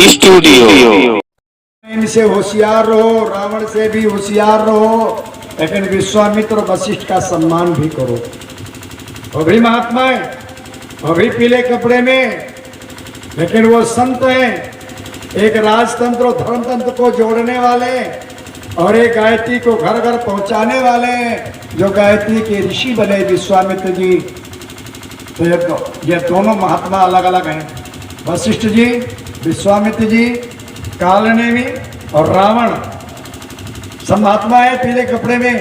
Studio. इनसे होशियार रहो, रावण से भी होशियार रहो, लेकिन विश्वामित्र और वशिष्ठ का सम्मान भी करो। वो भी महात्मा है, वो भी पीले कपड़े में, लेकिन वो संत हैं, एक राजतंत्र और धर्मतंत्र को जोड़ने वाले और एक गायत्री को घर घर पहुंचाने वाले हैं, जो गायत्री के ऋषि बने विश्वामित्र जी। तो ये दोनों महात्मा अलग अलग हैं, वशिष्ठ जी, विश्वामित्र जी, कालनेमी और रावण सब महात्मा है पीले कपड़े में,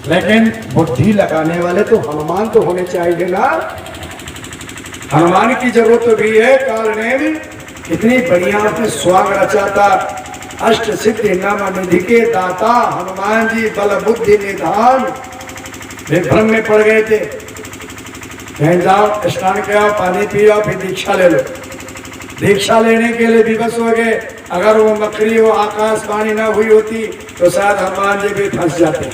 लेकिन बुद्धि लगाने वाले तो हनुमान तो होने चाहिए ना। हनुमान की जरूरत भी है। कालनेमी इतनी बढ़िया अपने स्वाग रचा था, अष्ट सिद्धि नाम निधि के दाता हनुमान जी बल बुद्धि निधान। वे भ्रम में पड़ गए थे, कहीं जाओ स्नान कराओ, पानी पियो, फिर दीक्षा ले लो। दीक्षा लेने के लिए विवश हो गए। अगर वो मकरी हो आकाशवाणी ना हुई होती तो शायद हनुमान जी भी फंस जाते।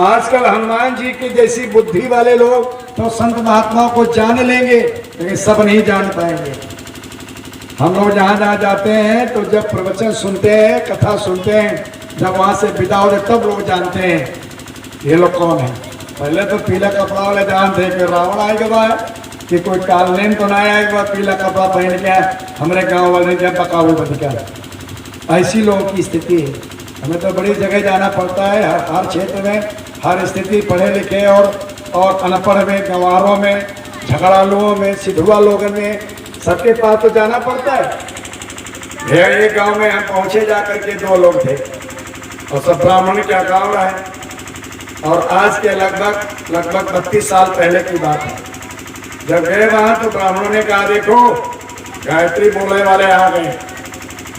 आजकल हनुमान जी की जैसी बुद्धि वाले लोग तो संत महात्माओं को जान लेंगे, लेकिन सब नहीं जान पाएंगे। हम लोग जहाँ जहाँ जाते हैं तो जब प्रवचन सुनते हैं, कथा सुनते हैं, जब वहाँ से विदा होते तब लोग जानते हैं ये लोग कौन है। पहले तो पीला कपड़ा वाले जानते कि रावण आएगा बाहर, कि कोई कालनेम तो ना आएगा पीला कपड़ा पहन के हमारे गांव वाले जब बकाऊ बदकर। ऐसी लोगों की स्थिति है। हमें तो बड़ी जगह जाना पड़ता है, हर क्षेत्र में, हर स्थिति, पढ़े लिखे और अनपढ़ में, गंवारों में, झगड़ालुओं में, सिधुआ लोगों में, सबके पास तो जाना पड़ता है। एक गांव में हम पहुंचे जाकर के 2 लोग थे और सब ब्राह्मण क्या गाँव रहा है, और आज के लगभग 32 साल पहले की बात है। जब गए वहां तो ब्राह्मणों ने कहा देखो गायत्री बोलने वाले आ गए,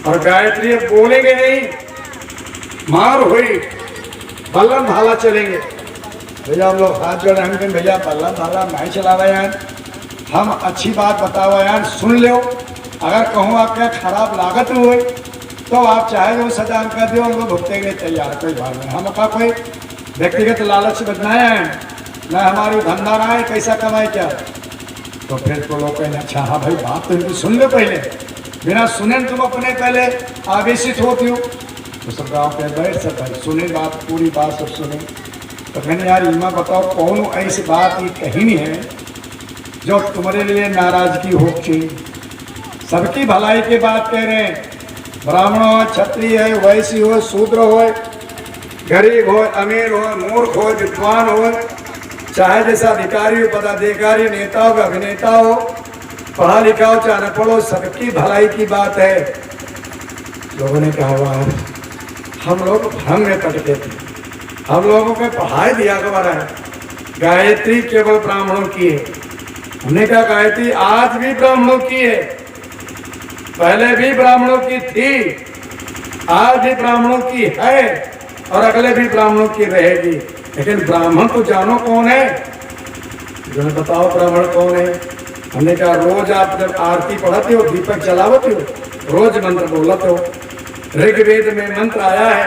और गायत्री बोलेंगे नहीं, मार हुई, बल्लम भाला चलेंगे। भैया हम लोग हाथ जोड़े, हम भैया बल्लम भाला नहीं चलावा यार, हम अच्छी बात बताओ यार, सुन लो। अगर कहूँ आपका खराब लागत हुई तो आप चाहे वो सजा कर दो, हम लोग भुगते के लिए तैयार, कोई बात नहीं। हम का कोई व्यक्तिगत लालच बनाया है न, हमारी धंधा रहा है, कैसा कमाए क्या। तो फिर तो लोग कहने अच्छा हाँ भाई बात तो इनकी सुन लो पहले, बिना सुने तुम अपने पहले आवेशित होती हो। तो सब गाँव पे बैठ सब भाई सुने बात, पूरी बात सब सुने। तो कहने यार इमा बताओ कौन ऐसी बात ये कहीं नहीं है जो तुम्हारे लिए नाराजगी हो चाहिए। सबकी भलाई की बात कह रहे हैं, ब्राह्मण हो, क्षत्रिय है, वैश्य हो, शूद्र हो, गरीब हो, अमीर हो, मूर्ख हो, विद्वान हो, चाहे जैसा अधिकारी हो, पदाधिकारी, नेता हो, अभिनेता हो, पढ़ा लिखा हो, चाहे न पढ़ो, सबकी भलाई की बात है। लोगों ने कहा यार हम लोग भ्रम में पटके थे, हम लोगों को पढ़ाई दिया गया है गायत्री केवल ब्राह्मणों की है। हमने कहा गायत्री आज भी ब्राह्मणों की है, पहले भी ब्राह्मणों की थी, आज भी ब्राह्मणों की है और अगले भी ब्राह्मणों की रहेगी। लेकिन ब्राह्मण तो जानो कौन है, बताओ ब्राह्मण कौन है। हमने कहा रोज आप जब आरती पढ़ाते हो, दीपक जलावते हो, रोज मंत्र बोलते हो। ऋग्वेद में मंत्र आया है,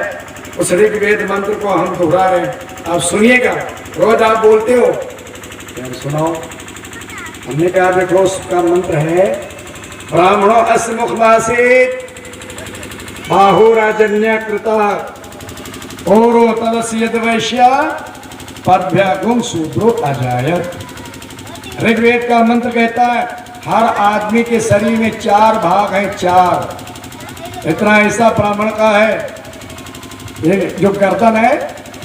उस ऋग्वेद मंत्र को हम दोहरा रहे हैं, आप सुनिएगा, रोज आप बोलते हो, सुनाओ। हमने कहा देखो उसका मंत्र है ब्राह्मणो अस्य मुखमासीत बाहुराजन्य कृता औरो तदस्य यद वैश्या पद्भ्यागुम शूद्रो अजायत। ऋग्वेद का मंत्र कहता है हर आदमी के शरीर में 4 भाग हैं, 4। इतना ऐसा ब्राह्मण का है, ये जो गर्दन है,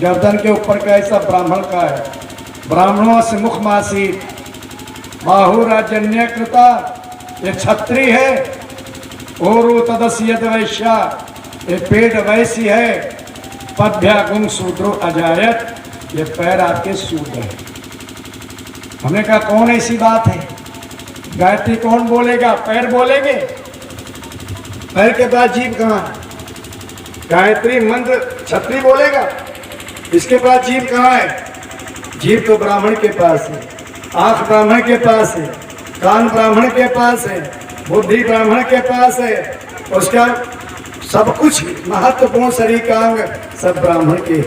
गर्दन के ऊपर का ऐसा ब्राह्मण का है। ब्राह्मणों से मुखमासीत बाहुराजन्य कृता, ये क्षत्रिय है, और तदस्य यद वैश्या, ये पेट वैश्य है, पद्भ्यागुम शूद्रो अजायत, ये पैर आपके शूद्र है। हमने कहा कौन ऐसी बात है, गायत्री कौन बोलेगा, पैर बोलेंगे, पैर के पास जीभ कहाँ है। गायत्री मंत्र क्षत्रिय बोलेगा, इसके पास जीभ कहाँ है। जीभ तो ब्राह्मण के पास है, आंख ब्राह्मण के पास है, कान ब्राह्मण के पास है, बुद्धि ब्राह्मण के पास है, उसका सब कुछ महत्वपूर्ण शरीर का अंग सब ब्राह्मण के